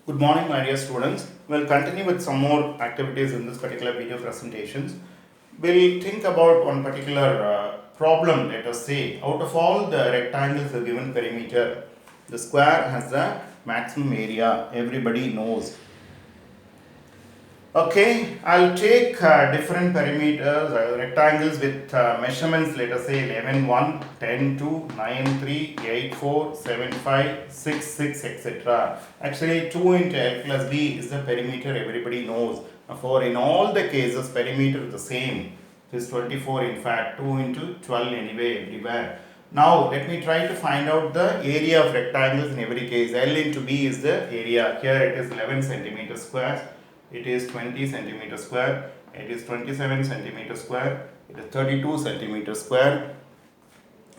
Good morning, my dear students. We'll continue with some more activities in this particular video presentations. We'll think about one particular problem. Let us say, out of all the rectangles of given perimeter, the square has the maximum area. Everybody knows. Okay, I'll take different perimeters, rectangles with measurements, let us say 11, 1, 10, 2, 9, 3, 8, 4, 7, 5, 6, 6, etc. Actually, 2 into L plus B is the perimeter everybody knows. For in all the cases, perimeter is the same. It is 24 in fact, 2 into 12 anyway, everywhere. Now, let me try to find out the area of rectangles in every case. L into B is the area. Here it is 11 centimeter squares. It is 20 centimeter square, it is 27 centimeter square, it is 32 centimeter square,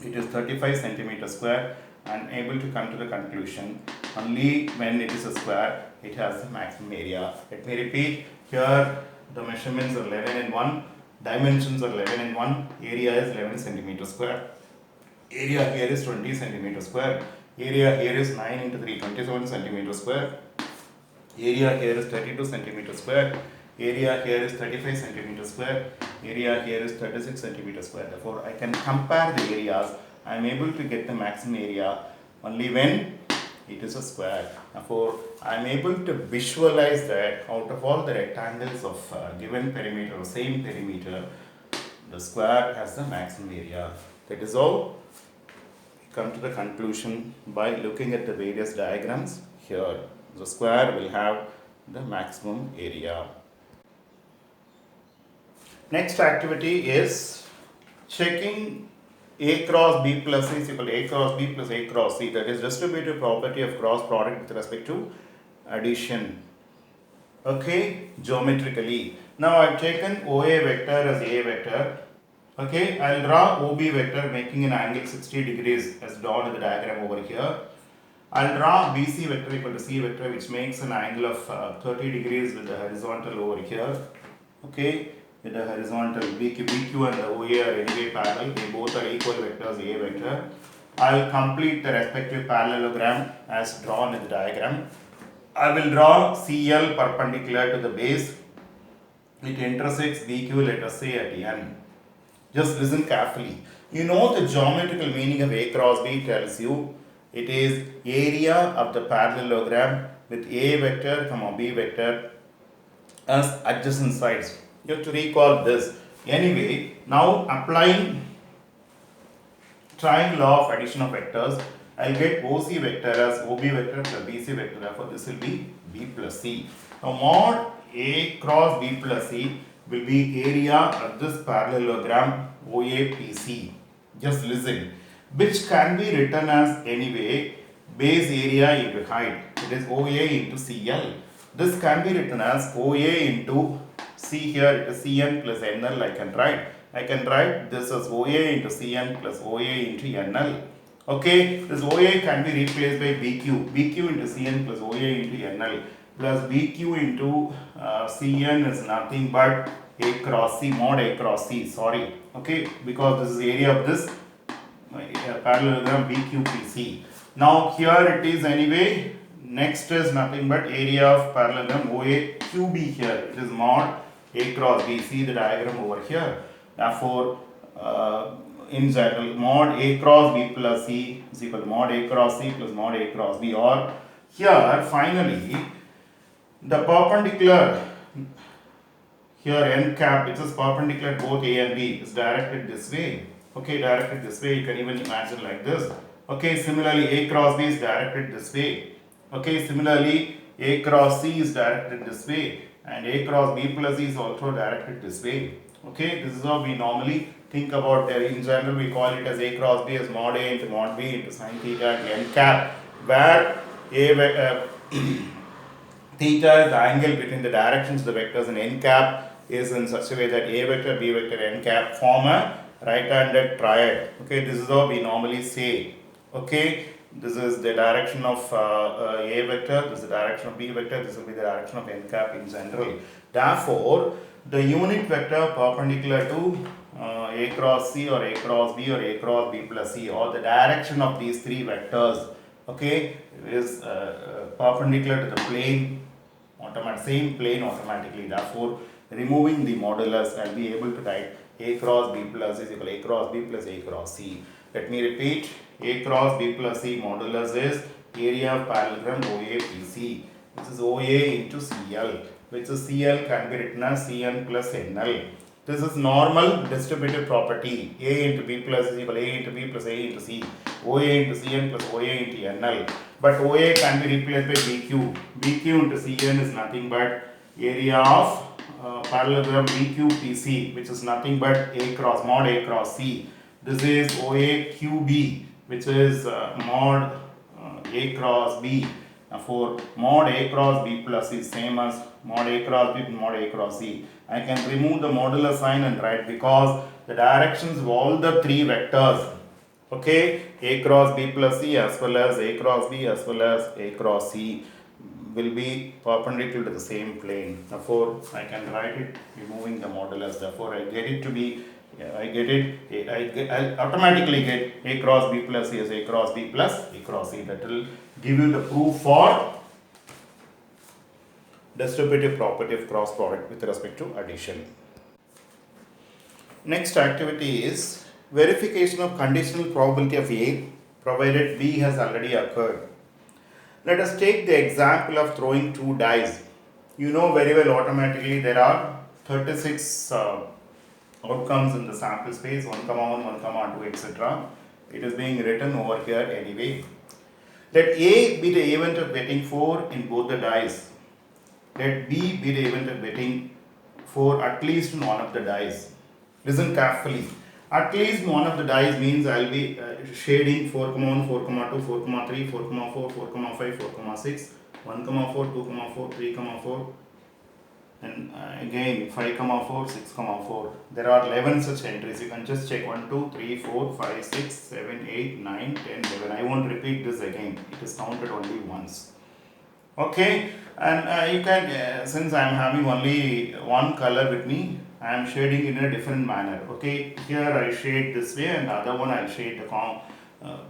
it is 35 centimeter square. I am able to come to the conclusion only when it is a square it has the maximum area. Let me repeat, here the measurements are 11 and 1, dimensions are 11 and 1, area is 11 centimeter square, area here is 20 centimeter square, area here is 9 into 3, 27 centimeter square, area here is 32 centimeter square, area here is 35 centimeter square, area here is 36 centimeter square. Therefore, I can compare the areas. I am able to get the maximum area only when it is a square. Therefore, I am able to visualize that out of all the rectangles of given perimeter or same perimeter, the square has the maximum area. That is all. We come to the conclusion by looking at the various diagrams here. The square will have the maximum area. Next activity is checking A cross B plus C is equal to A cross B plus A cross C, that is distributive property of cross product with respect to addition. Okay, geometrically. Now I have taken OA vector as A vector. Okay, I will draw OB vector making an angle 60 degrees as drawn in the diagram over here. I will draw BC vector equal to C vector, which makes an angle of 30 degrees with the horizontal over here. Okay, with the horizontal BQ and the OA are anyway parallel, they both are equal vectors A vector. I will complete the respective parallelogram as drawn in the diagram. I will draw CL perpendicular to the base. It intersects BQ, let us say, at N. Just listen carefully. You know the geometrical meaning of A cross B tells you it is area of the parallelogram with A vector, B vector as adjacent sides. You have to recall this. Anyway, now applying triangle law of addition of vectors, I will get OC vector as OB vector plus BC vector. Therefore, this will be B plus C. Now, mod A cross B plus C will be area of this parallelogram OAPC. Just listen. Which can be written as anyway base area into height. It is OA into CL. This can be written as OA into C here, it is Cn plus NL. I can write this as OA into Cn plus OA into NL. Okay, this OA can be replaced by BQ into Cn plus OA into NL plus BQ into Cn is nothing but A cross C, mod A cross C, sorry. Okay, because this is area of this parallelogram BQPC. Now here it is anyway, next is nothing but area of parallelogram OAQB here. It is mod A cross B. See the diagram over here. Therefore, in general, mod A cross B plus C is equal to mod A cross C plus mod A cross B. Or here finally, the perpendicular here n cap, which is perpendicular both A and B, is directed this way. Okay, directed this way, you can even imagine like this. Okay, similarly A cross B is directed this way. Okay, similarly A cross C is directed this way, and A cross B plus C is also directed this way. Okay, this is how we normally think about it. In general, we call it as A cross B as mod A into mod B into sin theta and n cap, where A theta is the angle between the directions of the vectors, and n cap is in such a way that A vector, B vector, n cap form a right-handed triad. Okay, this is how we normally say. Okay, this is the direction of A vector, this is the direction of B vector, this will be the direction of n cap in general. Therefore, the unit vector perpendicular to A cross C or A cross B or A cross B plus C, or the direction of these three vectors, okay, is perpendicular to the plane, same plane automatically. Therefore, removing the modulus, I'll be able to write a cross b plus is equal to a cross b plus a cross c. Let me repeat, a cross b plus c modulus is area of parallelogram OA PC. This is OA into CL, which is CL can be written as Cn plus NL. This is normal distributive property. A into B plus is equal to A into B plus A into C. OA into Cn plus OA into NL. But OA can be replaced by BQ. BQ into Cn is nothing but area of parallelogram BQ PC, which is nothing but A cross mod A cross C. This is OA QB, which is mod A cross B. For mod A cross B plus is same as mod A cross B mod A cross C. I can remove the modular sign and write, because the directions of all the three vectors, okay, A cross B plus C as well as A cross B as well as A cross C will be perpendicular to the same plane. Therefore, I can write it removing the modulus. Therefore, I get it to be, I automatically get A cross B plus C as A cross B plus A cross C. That will give you the proof for distributive property of cross product with respect to addition. Next activity is verification of conditional probability of A provided B has already occurred. Let us take the example of throwing two dice. You know very well automatically there are 36 outcomes in the sample space, 1, 1, 1, 2, etc. It is being written over here anyway. Let A be the event of getting 4 in both the dice. Let B be the event of getting 4 at least in one of the dice. Listen carefully. At least one of the dice means I will be shading 4, 1, 4, 2, 4, 3, 4, 4, 4, 5, 4, 6, 1, 4, 2, 4, 3, 4, and again 5, 4, 6, 4. There are 11 such entries. You can just check 1, 2, 3, 4, 5, 6, 7, 8, 9, 10, 11. I won't repeat this again. It is counted only once. Okay, and you can, since I am having only one color with me, I am shading in a different manner. Okay, here I shade this way and the other one I shade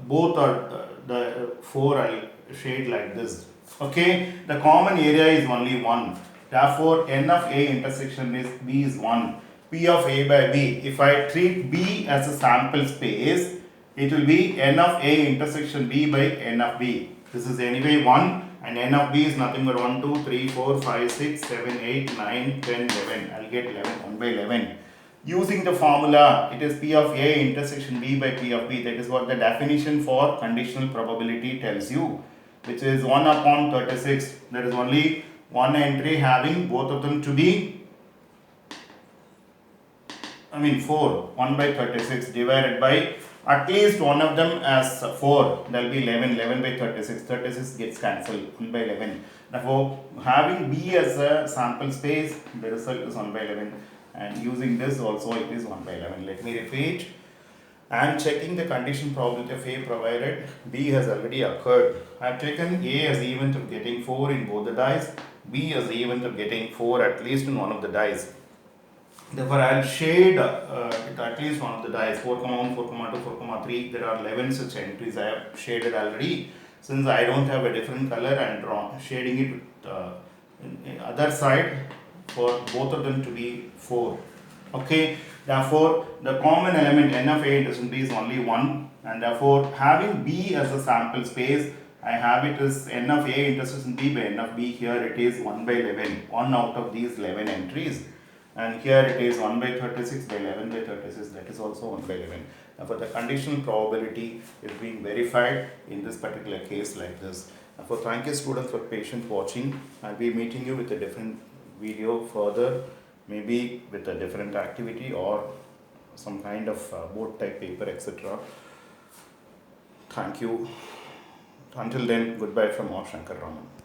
both are the 4 I shade like this. Okay, the common area is only 1. Therefore, n of A intersection is B is 1. P of A by B. If I treat B as a sample space, it will be n of A intersection B by n of B. This is anyway 1. And n of B is nothing but 1, 2, 3, 4, 5, 6, 7, 8, 9, 10, 11. I'll get 11, 1 by 11. Using the formula, it is P of A intersection B by P of B. That is what the definition for conditional probability tells you, which is 1 upon 36. There is only one entry having both of them to be, 4. 1 by 36 divided by at least one of them as 4, there will be 11, 11 by 36, 36 gets cancelled, 1 by 11. Therefore, having B as a sample space, the result is 1 by 11, and using this also it is 1 by 11. Let me repeat. I am checking the condition probability of A provided B has already occurred. I have taken A as the event of getting 4 in both the dice, B as the event of getting 4 at least in one of the dice. Therefore, I will shade at least one of the dice, 4, 1, 4, 2, 4, 3. There are 11 such entries I have shaded already. Since I don't have a different color, I am shading it with other side for both of them to be 4. Okay. Therefore, the common element n of A intersection B is only 1, and therefore, having B as a sample space, I have it as n of A intersection B by n of B. Here it is 1 by 11, 1 out of these 11 entries. And here it is 1 by 36 by 11 by 36, that is also 1 by 11. Therefore, the conditional probability is being verified in this particular case like this. Therefore, thank you students for patient watching. I will be meeting you with a different video further, maybe with a different activity or some kind of board type paper, etc. Thank you. Until then, goodbye from R. Shankar Raman.